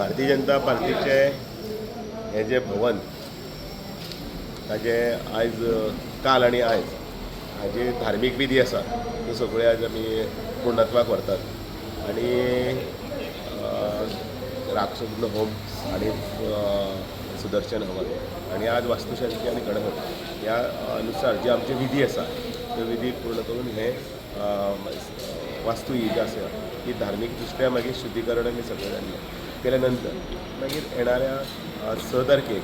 भारतीय जनता पार्टीचे हे जे भवन ताजे आयज काल आनी आयज हाजे धार्मीक विधी आसा त्यो सगळे आयज आमी पूर्णत्वाक व्हरतात आनी राक्षस होम आनी सुदर्शन हवन आनी आज वास्तुशांती आनी गणपत ह्या अनुसार जे आमचे विधी आसा त्यो विधी पूर्ण करून हे वास्तू ही जी आसा ती धार्मीक दृश्ट्या मागीर शुद्धीकरण आमी सगळें जाल्लें केल्या नंतर मागीर येणाऱ्या 6 तारखेक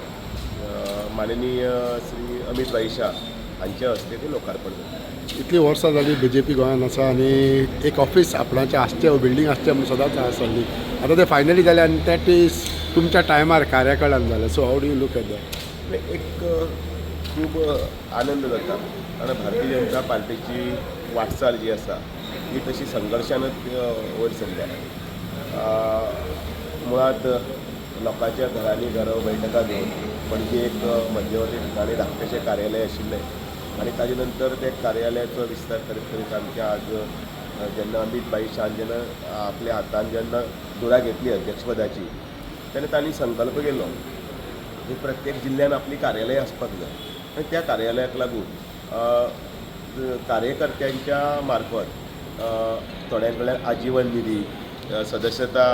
माननीय श्री अमित भाई शाह हांच्या हस्ते ते लोकार्पण जाता। इतली वर्सां जाली BJP गोंयांत आसा आनी एक ऑफिस आपणाचें आसचें बिल्डींग आसचें म्हणून सदांच आसली। आतां तें फायनली जालें आनी दॅट इज तुमच्या टायमार कार्यकाळान जालें। So how do you look at that? एक खूब आनंद जाता कारण भारतीय जनता पार्टीची वाटचाल जी आसा ही तशी संघर्शानच वयर सरल्या। मुळात लोकांच्या घरांनी घरो बैठका घेवन पणजी एक मध्यवर्ती ठिकाणी धाकटेशें कार्यालय आशिल्लें आनी ताजे नंतर ते कार्यालयाचो विस्तार करीत करीत आमच्या आज जेन्ना अमित भाई शाह जेन्ना आपल्या हातान जेन्ना धुरा घेतली अध्यक्षपदाची तेन्ना तांणी संकल्प केलो की प्रत्येक जिल्ह्यान आपली कार्यालय आसपाक जाय आनी त्या कार्यालयाक लागून कार्यकर्त्यांच्या मार्फत थोड्यां कडल्यान आजीवन निधी सदस्यता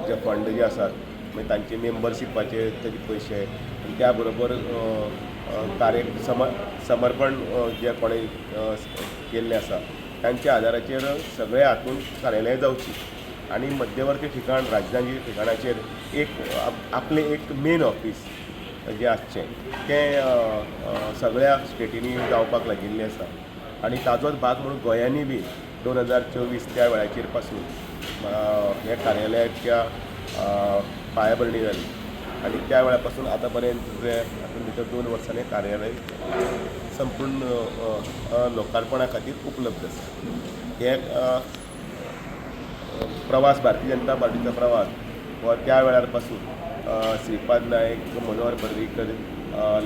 जे फंड जे आसात मागीर तांचे मेंबरशिपाचे ताजे पयशे आनी त्या बरोबर समर्पण जे कोणें केल्लें आसा तांच्या आदाराचेर सगळे हातूंत कार्यालय जावची आनी मध्यवर्ती ठिकाण राजधानी ठिकाणाचेर एक आपलें एक मेन ऑफिस जें आसचें तें सगळ्या स्टेटींनी जावपाक लागिल्लें आसा आनी ताजोच भाग म्हणून गोंयांनी बी 2024 त्या वेळाचेर पासून हे कार्यालयाच्या पायाभरणी जाली आनी त्या वेळा पासून आतां पर्यंत जे हातूंत भितर 2 वर्सांनी कार्यालय संपूर्ण लोकार्पणा खातीर उपलब्ध आसा। हे प्रवास भारतीय जनता पार्टीचो प्रवास हो त्या वेळार पासून श्रीपाद नायक, मनोहर पर्रीकर,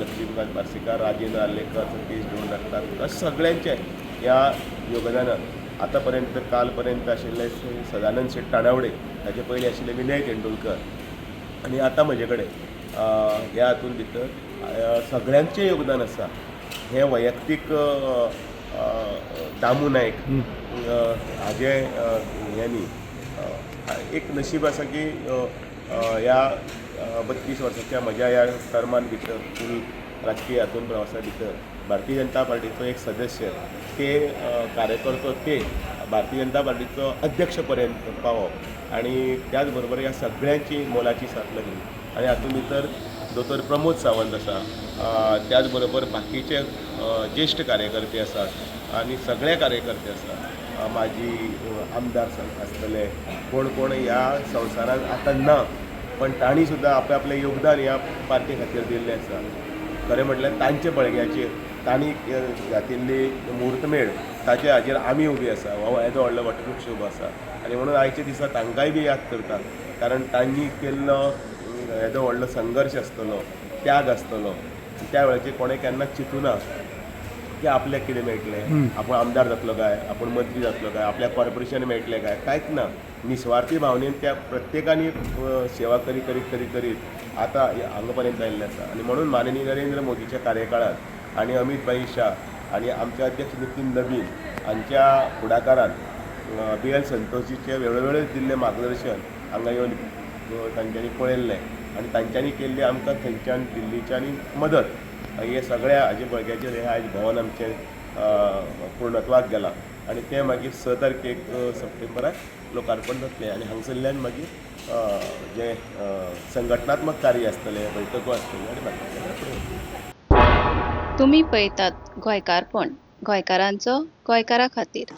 लक्ष्मीकांत पार्सेकार, राजेंद्र आर्लेकर, सतीश डोंगरकार सगळ्यांचे ह्या योगदानान आतां पर्यंत काल पर्यंत आशिल्ले सदानंद शेट ताणावडे ताचे पयलीं आशिल्ले विनय तेंडुलकर आनी आतां म्हजे कडेन ह्या हातूंत भितर सगळ्यांचें योगदान आसा। हे वैयक्तीक दामू नायक हाजे ह्यांनी एक नशीब आसा की ह्या 32 वर्सांच्या म्हज्या ह्या टर्मान भितर फूल राजकीय हातूंत प्रवासा भितर भारतीय जनता पार्टीचो एक सदस्य ते कार्यकर्तो ते भारतीय जनता पार्टीचो अध्यक्ष पर्यंत पावप आनी त्याच बरोबर ह्या सगळ्यांची मोलाची साथ लागली आनी हातूंत भितर दोतोर प्रमोद सावंत आसा त्याच बरोबर बाकीचे ज्येश्ठ कार्यकर्ते आसात आनी सगळे कार्यकर्ते आसात माजी आमदार आसतले कोण कोण ह्या संवसारान आतां ना पण तांणी सुद्दां आपलें आपलें योगदान ह्या पार्टी खातीर दिल्लें आसा। खरें म्हटल्यार तांचे बळग्याचेर तांणी घातिल्ली मुहूर्तमेळ ताचे हाजेर आमी उबी आसा हो येदो व्हडलो वटवृक्ष उबो आसा आनी म्हणून आयच्या दिसा तांकांय बी याद करतात कारण तांणी केल्लो येदो व्हडलो संघर्श आसतलो त्याग आसतलो त्या वेळाचेर कोणें केन्नाच चिंतूना की आपल्याक कितें मेळटलें आपूण आमदार जातलो काय आपूण मंत्री जातलो काय आपल्याक कॉर्पोरेशन मेळटलें काय कांयच ना निस्वार्थी भावनेन त्या प्रत्येकानी सेवा करीत करीत करीत करीत आतां हांगा पर्यंत आयिल्लें आसा आनी म्हणून माननीय नरेंद्र मोदीच्या कार्यकाळांत आनी अमित भाई शाह आनी आमचे अध्यक्ष नितीन नवीन हांच्या फुडाकारान BL संतोशीचे वेळोवेळी दिल्लें मार्गदर्शन हांगा येवन तांच्यांनी पळयल्लें आनी तांच्यांनी केल्ली आमकां थंयच्यान दिल्लीच्यानी मदत हे सगळ्या हाजे बळग्याचेर हे आयज भवन आमचें पूर्णत्वाक गेलां आनी तें मागीर 6 तारखेक सप्टेंबराक लोकार्पण जातलें आनी हांगसरल्यान मागीर जे संघटनात्मक कार्य आसतलें बैठको आसतल्यो आनी बाकीचें तुमी पळयतात गोंयकारपण गोंयकारांचो गोंयकारा खातीर।